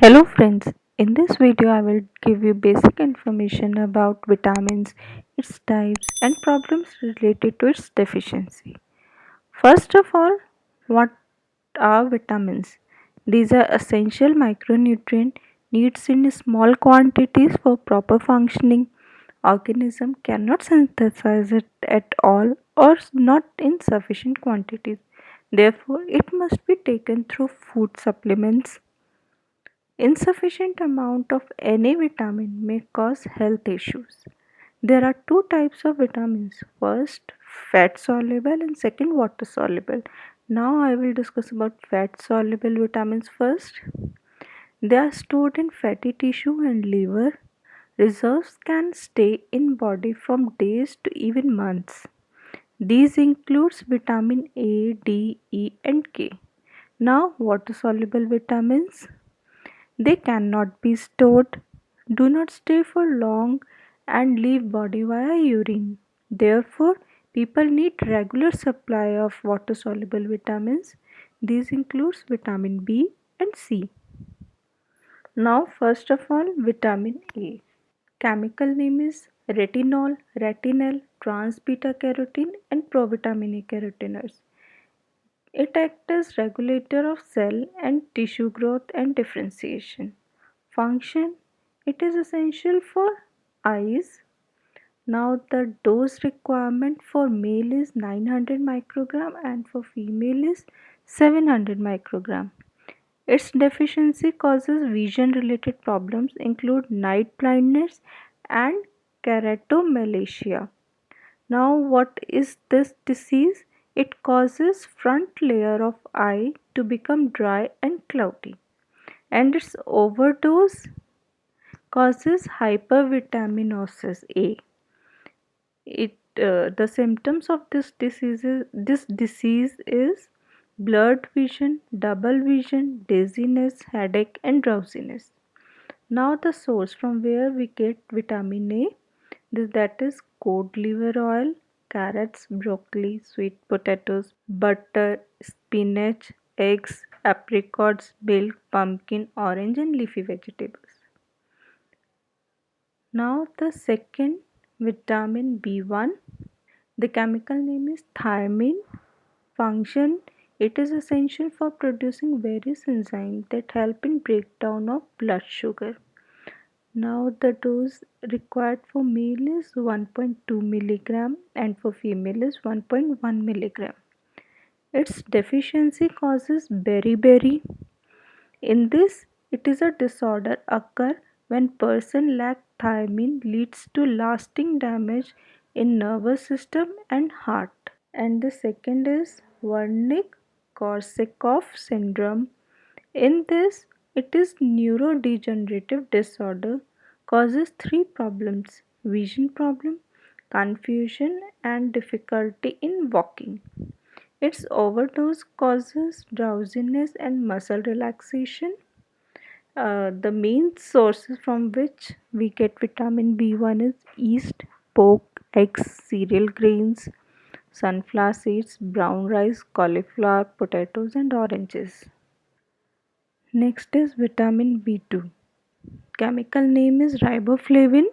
Hello friends, in this video I will give you basic information about vitamins, its types and problems related to its deficiency. First of all, what are vitamins? These are essential micronutrient needs in small quantities for proper functioning. Organism cannot synthesize it at all or not in sufficient quantities. Therefore, it must be taken through food supplements. Insufficient amount of any vitamin may cause health issues. There are two types of vitamins. First, fat soluble and second, water soluble. Now I will discuss about fat soluble vitamins first. They are stored in fatty tissue and liver. Reserves can stay in body from days to even months. These includes vitamin A, D, E and K. Now water soluble vitamins, they cannot be stored, do not stay for long, and leave body via urine. Therefore, people need regular supply of water soluble vitamins. These includes vitamin B and C. Now, first of all, vitamin A. Chemical name is retinol, retinal, trans beta carotene, and provitamin A caroteners. It acts as regulator of cell and tissue growth and differentiation. Function, it is essential for eyes. Now the dose requirement for male is 900 microgram and for female is 700 microgram. Its deficiency causes vision related problems include night blindness and keratomalacia. Now what is this disease? It causes front layer of eye to become dry and cloudy, and its overdose causes hypervitaminosis A. The symptoms of this disease is blurred vision, double vision, dizziness, headache, and drowsiness. Now the source from where we get vitamin A, that is cod liver oil, carrots, broccoli, sweet potatoes, butter, spinach, eggs, apricots, milk, pumpkin, orange, and leafy vegetables. Now the second, vitamin B1. The chemical name is thiamine. Function, it is essential for producing various enzymes that help in breakdown of blood sugar. Now the dose required for male is 1.2 milligram and for female is 1.1 milligram. Its deficiency causes beriberi. In this, it is a disorder occur when person lack thiamine leads to lasting damage in nervous system and heart. And the second is Wernicke-Korsakoff syndrome. In this, it is neurodegenerative disorder causes three problems: vision problem, confusion and difficulty in walking. Its overdose causes drowsiness and muscle relaxation. The main sources from which we get vitamin B1 is yeast, pork, eggs, cereal grains, sunflower seeds, brown rice, cauliflower, potatoes, and oranges. Next is vitamin B2. Chemical name is riboflavin.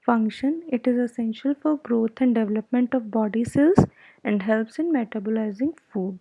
Function, it is essential for growth and development of body cells and helps in metabolizing food.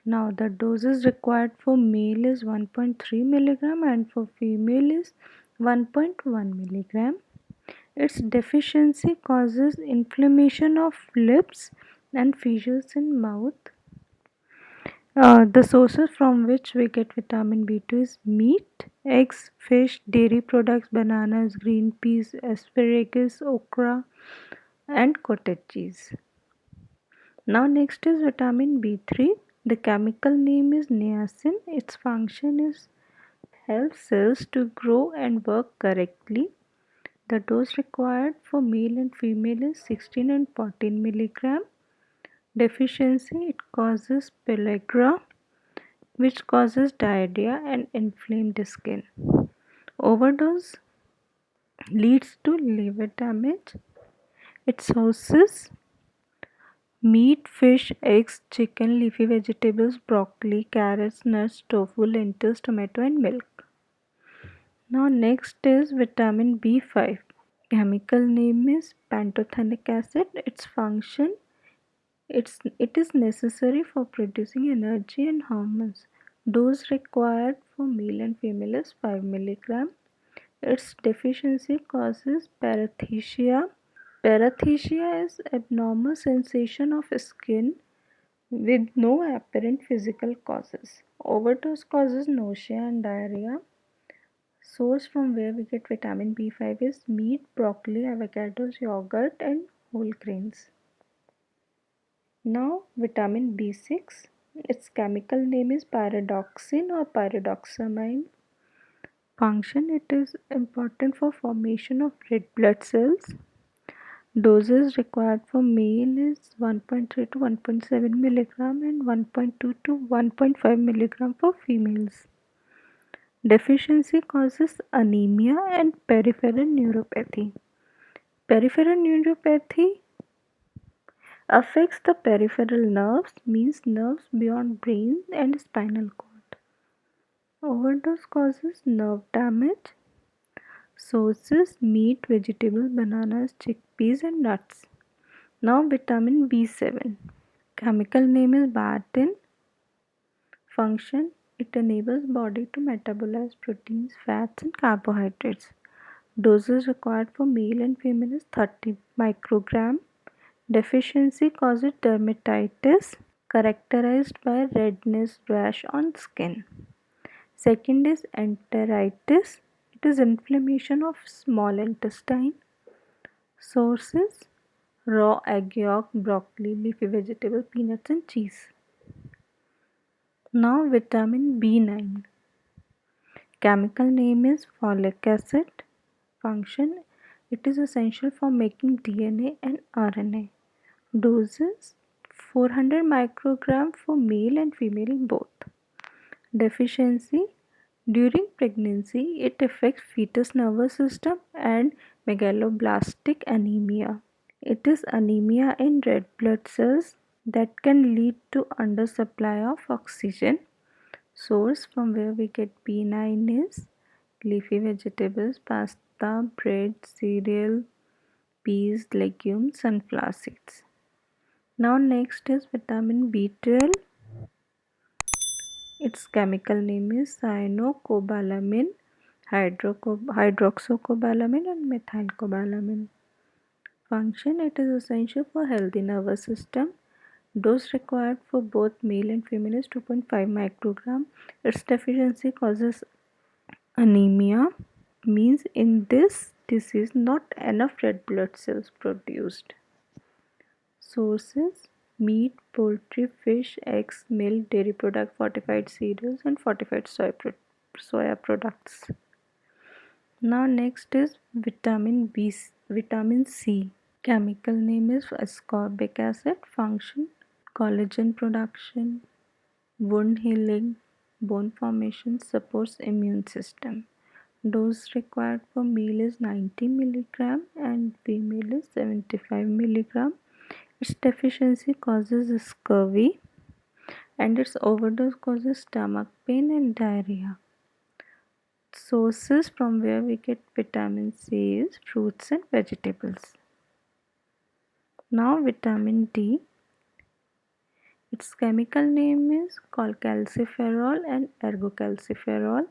Now the doses required for male is 1.3 milligram and for female is 1.1 milligram. Its deficiency causes inflammation of lips and fissures in mouth. The sources from which we get vitamin B2 is meat, eggs, fish, dairy products, bananas, green peas, asparagus, okra, and cottage cheese. Now next is vitamin B3. The chemical name is niacin. Its function is help cells to grow and work correctly. The dose required for male and female is 16 and 14 milligram. Deficiency, it causes pellagra, which causes diarrhea and inflamed skin. Overdose leads to liver damage. Its sources: Meat, fish, eggs, chicken, leafy vegetables, broccoli, carrots, nuts, tofu, lentils, tomato and milk. Now next is vitamin B5. Chemical name is pantothenic acid. Its function, it is necessary for producing energy and hormones. Dose required for male and female is 5 milligram. Its deficiency causes paresthesia. Paresthesia is abnormal sensation of skin with no apparent physical causes. Overdose causes nausea and diarrhea. Source from where we get vitamin B5 is meat, broccoli, avocados, yogurt, and whole grains. Now, vitamin B6. Its chemical name is pyridoxine or pyridoxamine. Function, it is important for formation of red blood cells. Doses required for male is 1.3 to 1.7 milligram and 1.2 to 1.5 milligram for females. Deficiency causes anemia and peripheral neuropathy. Peripheral neuropathy affects the peripheral nerves, means nerves beyond brain and spinal cord. Overdose causes nerve damage. Sources: meat, vegetables, bananas, chickpeas and nuts. Now vitamin B7. Chemical name is biotin. Function: it enables body to metabolize proteins, fats and carbohydrates. Doses required for male and female is 30 microgram. Deficiency causes dermatitis characterized by redness rash on skin. Second is enteritis. It is inflammation of small intestine. Sources: raw egg yolk, broccoli, leafy vegetable, peanuts and cheese. Now vitamin B9. Chemical name is folic acid. Function: it is essential for making DNA and RNA. Doses: 400 microgram for male and female both. Deficiency: during pregnancy it affects fetus nervous system and megaloblastic anemia. It is anemia in red blood cells that can lead to undersupply of oxygen. Source from where we get B9 is leafy vegetables, pasta, bread, cereal, peas, legumes, sunflower seeds. Now next is vitamin B12. Its chemical name is cyanocobalamin, hydroxycobalamin and methylcobalamin. Function: it is essential for healthy nervous system. Dose required for both male and female is 2.5 microgram. Its deficiency causes anemia, means in this disease not enough red blood cells produced. Sources: meat, poultry, fish, eggs, milk, dairy product, fortified cereals and fortified soya products. Now next is vitamin C. Chemical name is ascorbic acid. Function: collagen production, wound healing, bone formation, supports immune system. Dose required for male is 90 milligram and female is 75 milligram. Its deficiency causes scurvy and its overdose causes stomach pain and diarrhea. Sources from where we get vitamin C is fruits and vegetables. Now vitamin D. Its chemical name is called calciferol and ergocalciferol.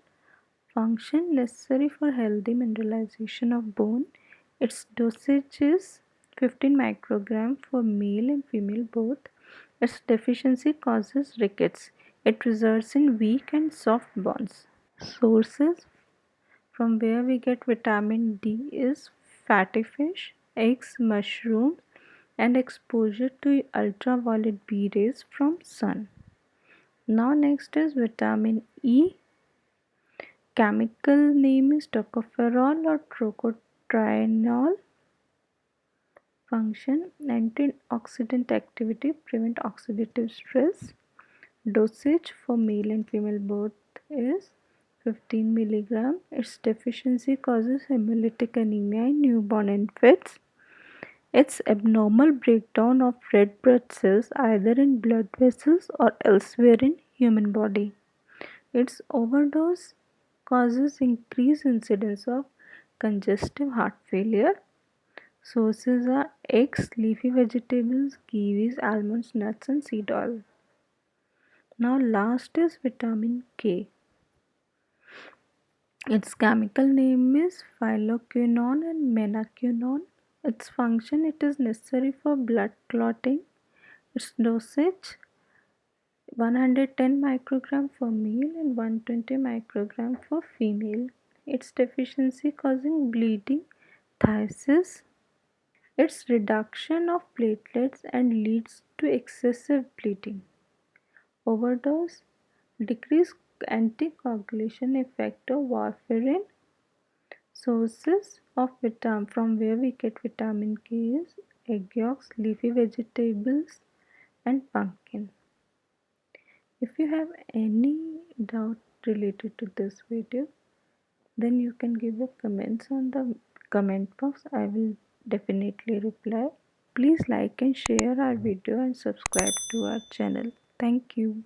Function: necessary for healthy mineralization of bone. Its dosage is 15 microgram for male and female both. Its deficiency causes rickets. It results in weak and soft bones. Sources from where we get vitamin D is fatty fish, eggs, mushrooms and exposure to ultraviolet B rays from sun. Now next is vitamin E. Chemical name is tocopherol or tocotrienol. Function: antioxidant activity, prevent oxidative stress. Dosage for male and female both is 15 milligram. Its deficiency causes hemolytic anemia in newborn infants. It's abnormal breakdown of red blood cells either in blood vessels or elsewhere in human body. Its overdose causes increased incidence of congestive heart failure. Sources are eggs, leafy vegetables, kiwis, almonds, nuts, and seed oil. Now, last is vitamin K. Its chemical name is phylloquinone and menaquinone. Its function, it is necessary for blood clotting. Its dosage 110 microgram for male and 120 microgram for female. Its deficiency causing bleeding, phthisis. Its reduction of platelets and leads to excessive bleeding. Overdose, decreased anticoagulation effect of warfarin. Sources of vitamin from where we get vitamin K is egg yolks, leafy vegetables, and pumpkin. If you have any doubt related to this video, then you can give a comments on the comment box. I will definitely reply. Please like and share our video and subscribe to our channel. Thank you.